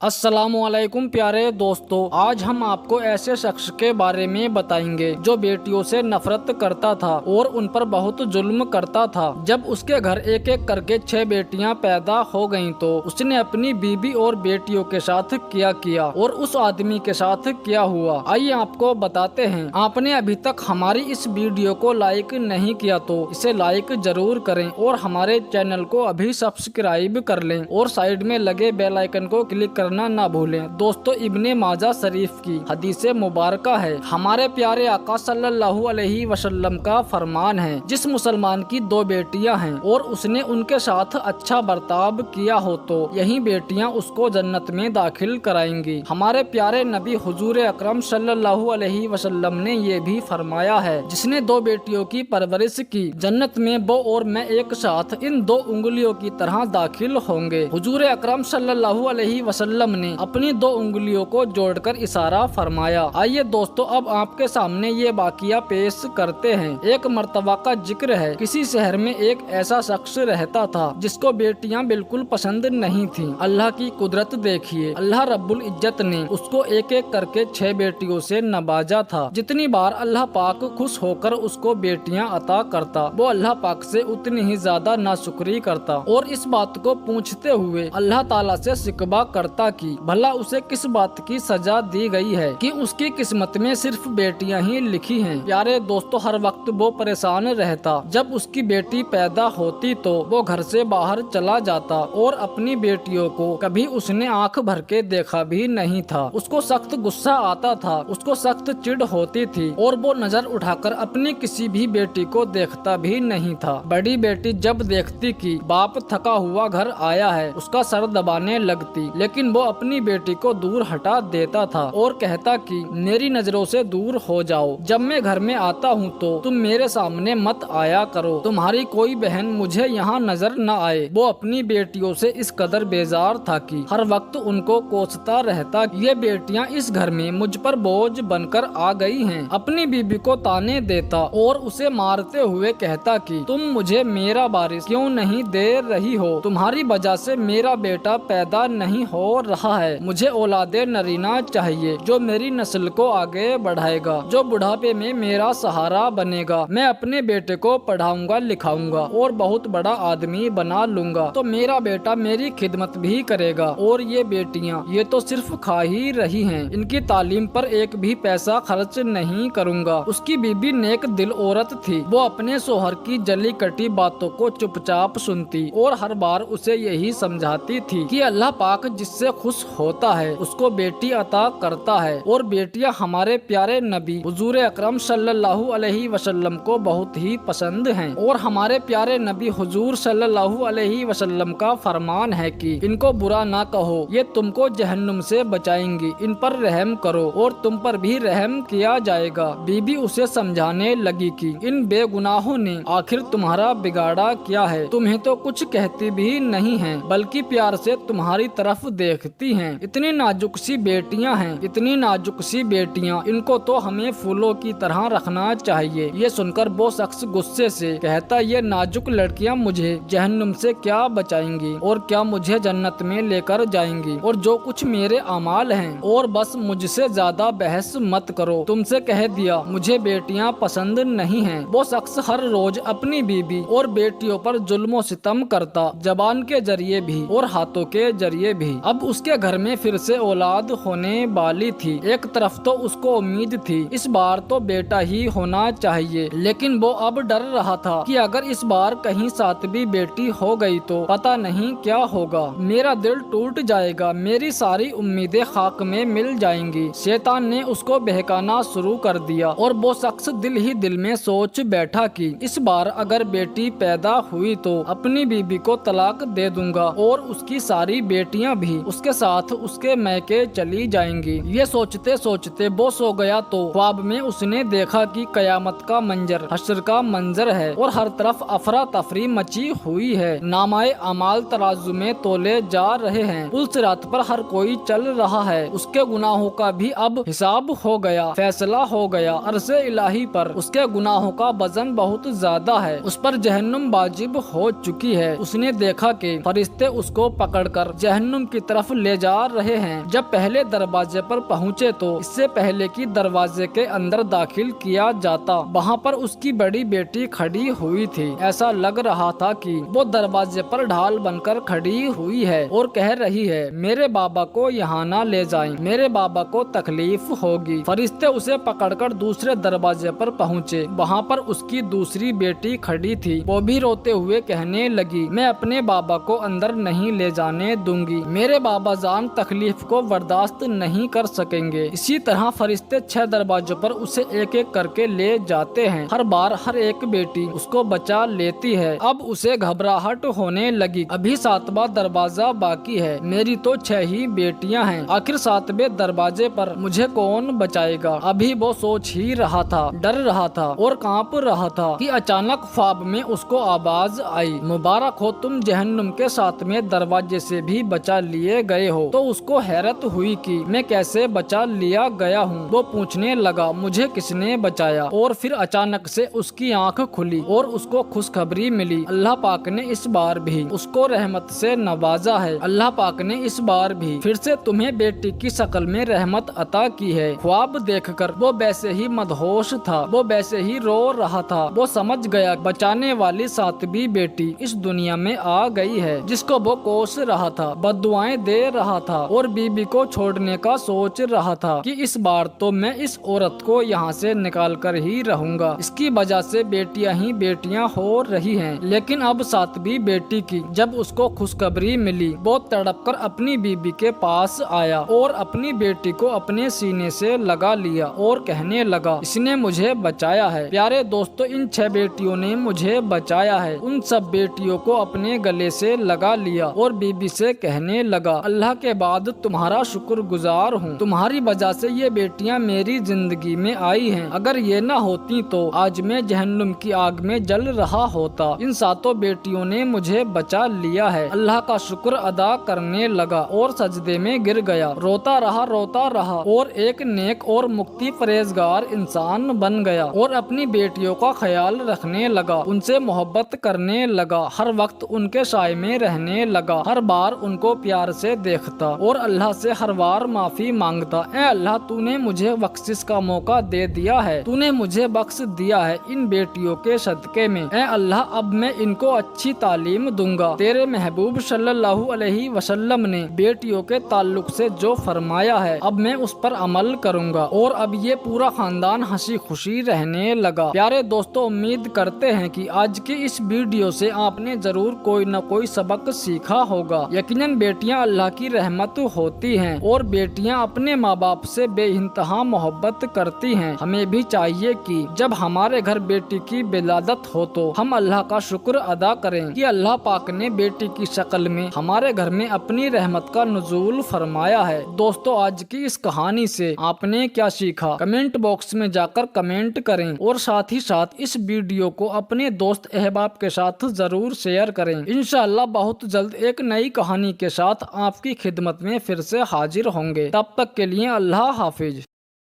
अस्सलामुअलैकुम प्यारे दोस्तों, आज हम आपको ऐसे शख्स के बारे में बताएंगे जो बेटियों से नफरत करता था और उन पर बहुत जुल्म करता था। जब उसके घर एक एक करके 6 बेटियां पैदा हो गईं तो उसने अपनी बीबी और बेटियों के साथ क्या किया और उस आदमी के साथ क्या हुआ, आइए आपको बताते हैं। आपने अभी तक हमारी इस वीडियो को लाइक नहीं किया तो इसे लाइक जरूर करें और हमारे चैनल को अभी सब्सक्राइब कर लें और साइड में लगे बेल आइकन को क्लिक करना ना भूलें। दोस्तों, इब्ने माजा शरीफ की हदीस मुबारका है, हमारे प्यारे आका सल्लल्लाहु अलैहि वसल्लम का फरमान है, जिस मुसलमान की 2 बेटियां हैं और उसने उनके साथ अच्छा बर्ताव किया हो तो यही बेटियां उसको जन्नत में दाखिल कराएंगी। हमारे प्यारे नबी हुजूर अकरम सल्लल्लाहु अलैहि वसल्लम ने ये भी फरमाया है, जिसने 2 बेटियों की परवरिश की, जन्नत में वो और मैं एक साथ इन 2 उंगलियों की तरह दाखिल होंगे। हुजूर अकरम सल्लल्लाहु अलैहि वसल्लम ने अपनी 2 उंगलियों को जोड़कर इशारा फरमाया। आइए दोस्तों, अब आपके सामने ये वाकया पेश करते हैं। एक मर्तबा का जिक्र है, किसी शहर में एक ऐसा शख्स रहता था जिसको बेटियां बिल्कुल पसंद नहीं थीं। अल्लाह की कुदरत देखिए, अल्लाह रब्बुल इज्जत ने उसको एक एक करके 6 बेटियों से नवाजा था। जितनी बार अल्लाह पाक खुश होकर उसको बेटियां अता करता, वो अल्लाह पाक से उतनी ही ज्यादा नाशुक्री करता और इस बात को पूछते हुए अल्लाह ताला से शिकवा करता कि भला उसे किस बात की सजा दी गई है कि उसकी किस्मत में सिर्फ बेटियां ही लिखी हैं। प्यारे दोस्तों, हर वक्त वो परेशान रहता। जब उसकी बेटी पैदा होती तो वो घर से बाहर चला जाता और अपनी बेटियों को कभी उसने आंख भर के देखा भी नहीं था। उसको सख्त गुस्सा आता था, उसको सख्त चिढ़ होती थी और वो नजर उठाकर अपनी किसी भी बेटी को देखता भी नहीं था। बड़ी बेटी जब देखती कि बाप थका हुआ घर आया है, उसका सर दबाने लगती, लेकिन वो अपनी बेटी को दूर हटा देता था और कहता कि मेरी नजरों से दूर हो जाओ, जब मैं घर में आता हूँ तो तुम मेरे सामने मत आया करो, तुम्हारी कोई बहन मुझे यहाँ नजर न आए। वो अपनी बेटियों से इस कदर बेजार था कि हर वक्त उनको कोसता रहता, ये बेटियां इस घर में मुझ पर बोझ बनकर आ गई हैं। अपनी बीबी को ताने देता और उसे मारते हुए कहता कि तुम मुझे मेरा वारिस क्यों नहीं दे रही हो, तुम्हारी वजह से मेरा बेटा पैदा नहीं हो रहा है, मुझे औलादे नरीना चाहिए जो मेरी नस्ल को आगे बढ़ाएगा, जो बुढ़ापे में मेरा सहारा बनेगा। मैं अपने बेटे को पढ़ाऊंगा लिखाऊंगा और बहुत बड़ा आदमी बना लूंगा तो मेरा बेटा मेरी खिदमत भी करेगा। और ये बेटियां ये तो सिर्फ खा ही रही हैं, इनकी तालीम पर एक भी पैसा खर्च नहीं करूंगा। उसकी बीबी नेक दिल औरत थी, वो अपने शोहर की जली कटी बातों को चुपचाप सुनती और हर बार उसे यही समझाती थी कि अल्लाह पाक जिससे खुश होता है उसको बेटी अता करता है और बेटियां हमारे प्यारे नबी हुजूर अकरम सल्लल्लाहु अलैहि वसल्लम को बहुत ही पसंद हैं और हमारे प्यारे नबी हुजूर सल्लल्लाहु अलैहि वसल्लम का फरमान है कि इनको बुरा ना कहो, ये तुमको जहन्नुम से बचाएंगी, इन पर रहम करो और तुम पर भी रहम किया जाएगा। बीबी उसे समझाने लगी कि इन बेगुनाहों ने आखिर तुम्हारा बिगाड़ा क्या है, तुम्हें तो कुछ कहती भी नहीं है, बल्कि प्यार से तुम्हारी तरफ देखती हैं। इतनी नाजुक सी बेटियां हैं, इतनी नाजुक सी बेटियां, इनको तो हमें फूलों की तरह रखना चाहिए। ये सुनकर वो शख्स गुस्से से कहता, ये नाजुक लड़कियां मुझे जहन्नुम से क्या बचाएंगी और क्या मुझे जन्नत में लेकर जाएंगी, और जो कुछ मेरे अमाल हैं, और बस मुझसे ज्यादा बहस मत करो, तुमसे कह दिया मुझे बेटियां पसंद नहीं हैं। वो शख्स हर रोज अपनी बीबी और बेटियों पर जुल्म सितम करता, जबान के जरिए भी और हाथों के जरिए भी। अब उसके घर में फिर से औलाद होने वाली थी। एक तरफ तो उसको उम्मीद थी इस बार तो बेटा ही होना चाहिए, लेकिन वो अब डर रहा था कि अगर इस बार कहीं 7वीं बेटी हो गई तो पता नहीं क्या होगा, मेरा दिल टूट जाएगा, मेरी सारी उम्मीदें खाक में मिल जाएंगी। शैतान ने उसको बहकाना शुरू कर दिया और वो शख्स दिल ही दिल में सोच बैठा कि इस बार अगर बेटी पैदा हुई तो अपनी बीबी को तलाक दे दूंगा और उसकी सारी बेटियां भी उसके साथ उसके मैके चली जाएंगी। ये सोचते सोचते वो सो गया तो ख्वाब में उसने देखा कि कयामत का मंजर हश्र का मंजर है और हर तरफ अफरा तफरी मची हुई है। नामाए अमाल तराजू में तोले जा रहे हैं, पुल सिरात पर हर कोई चल रहा है, उसके गुनाहों का भी अब हिसाब हो गया, फैसला हो गया। अरसे इलाही पर उसके गुनाहों का वजन बहुत ज्यादा है, उस पर जहन्नुम वाजिब हो चुकी है। उसने देखा कि फरिश्ते उसको पकड़कर जहन्नुम की तरफ طرف لے جا رہے ہیں۔ جب پہلے دروازے پر پہنچے تو اس سے پہلے کہ دروازے کے اندر داخل کیا جاتا وہاں پر اس کی بڑی بیٹی کھڑی ہوئی تھی۔ ایسا لگ رہا تھا کہ وہ دروازے پر ڈھال بن کر کھڑی ہوئی ہے اور کہہ رہی ہے میرے بابا کو یہاں نہ لے جائیں، میرے بابا کو تکلیف ہوگی۔ فرشتے اسے پکڑ کر دوسرے دروازے پر پہنچے، وہاں پر اس کی دوسری بیٹی کھڑی تھی۔ وہ بھی روتے ہوئے کہنے لگی میں اپنے بابا کو اندر نہیں لے جانے دوں گی، میرے بابا جان تکلیف کو برداشت نہیں کر سکیں گے۔ اسی طرح فرشتے 6 دروازوں پر اسے ایک ایک کر کے لے جاتے ہیں۔ ہر بار ہر ایک بیٹی اس کو بچا لیتی ہے۔ اب اسے گھبراہٹ ہونے لگی، ابھی 7واں دروازہ باقی ہے، میری تو 6 ہی بیٹیاں ہیں، آخر 7ویں دروازے پر مجھے کون بچائے گا؟ ابھی وہ سوچ ہی رہا تھا، ڈر رہا تھا اور کانپ رہا تھا کہ اچانک خواب میں اس کو آواز آئی مبارک ہو تم جہنم کے 7ویں دروازے سے بھی بچا لیے گئے ہو۔ تو اس کو حیرت ہوئی کہ میں کیسے بچا لیا گیا ہوں۔ وہ پوچھنے لگا مجھے کس نے بچایا؟ اور پھر اچانک سے اس کی آنکھ کھلی اور اس کو خوشخبری ملی، اللہ پاک نے اس بار بھی اس کو رحمت سے نوازا ہے، اللہ پاک نے اس بار بھی پھر سے تمہیں بیٹی کی شکل میں رحمت عطا کی ہے۔ خواب دیکھ کر وہ ویسے ہی مدہوش تھا، وہ ویسے ہی رو رہا تھا۔ وہ سمجھ گیا بچانے والی 7ویں بیٹی اس دنیا میں آ گئی ہے جس کو وہ کوس رہا تھا، بد دعائیں دے رہا تھا اور بیوی کو چھوڑنے کا سوچ رہا تھا کہ اس بار تو میں اس عورت کو یہاں سے نکال کر ہی رہوں گا، اس کی وجہ سے بیٹیاں ہی بیٹیاں ہو رہی ہیں۔ لیکن اب 7ویں بیٹی کی جب اس کو خوشخبری ملی وہ تڑپ کر اپنی بیوی کے پاس آیا اور اپنی بیٹی کو اپنے سینے سے لگا لیا اور کہنے لگا اس نے مجھے بچایا ہے۔ پیارے دوستو ان 6 بیٹیوں نے مجھے بچایا ہے۔ ان سب بیٹیوں کو اپنے گلے سے لگا لیا اور بیوی سے کہنے لگا اللہ کے بعد تمہارا شکر گزار ہوں، تمہاری وجہ سے یہ بیٹیاں میری زندگی میں آئی ہیں، اگر یہ نہ ہوتی تو آج میں جہنم کی آگ میں جل رہا ہوتا۔ ان 7 بیٹیوں نے مجھے بچا لیا ہے۔ اللہ کا شکر ادا کرنے لگا اور سجدے میں گر گیا، روتا رہا اور ایک نیک اور مکتی پرہیزگار انسان بن گیا اور اپنی بیٹیوں کا خیال رکھنے لگا، ان سے محبت کرنے لگا، ہر وقت ان کے سائے میں رہنے لگا، ہر بار ان کو پیار سے دیکھتا اور اللہ سے ہر بار معافی مانگتا، اے اللہ تو نے مجھے بخشش کا موقع دے دیا ہے، تو نے مجھے بخش دیا ہے ان بیٹیوں کے صدقے میں، اے اللہ اب میں ان کو اچھی تعلیم دوں گا۔ تیرے محبوب صلی اللہ علیہ وسلم نے بیٹیوں کے تعلق سے جو فرمایا ہے اب میں اس پر عمل کروں گا، اور اب یہ پورا خاندان ہنسی خوشی رہنے لگا۔ پیارے دوستو امید کرتے ہیں کہ آج کی اس ویڈیو سے آپ نے ضرور کوئی نہ کوئی سبق سیکھا ہوگا۔ یقیناً بیٹیاں اللہ کی رحمت ہوتی ہیں اور بیٹیاں اپنے ماں باپ سے بے انتہا محبت کرتی ہیں۔ ہمیں بھی چاہیے کہ جب ہمارے گھر بیٹی کی ولادت ہو تو ہم اللہ کا شکر ادا کریں کہ اللہ پاک نے بیٹی کی شکل میں ہمارے گھر میں اپنی رحمت کا نزول فرمایا ہے۔ دوستو آج کی اس کہانی سے آپ نے کیا سیکھا کمنٹ باکس میں جا کر کمنٹ کریں اور ساتھ ہی ساتھ اس ویڈیو کو اپنے دوست احباب کے ساتھ ضرور شیئر کریں۔ انشاءاللہ بہت جلد ایک نئی کہانی کے ساتھ آپ کی خدمت میں پھر سے حاضر ہوں گے، تب تک کے لیے اللہ حافظ۔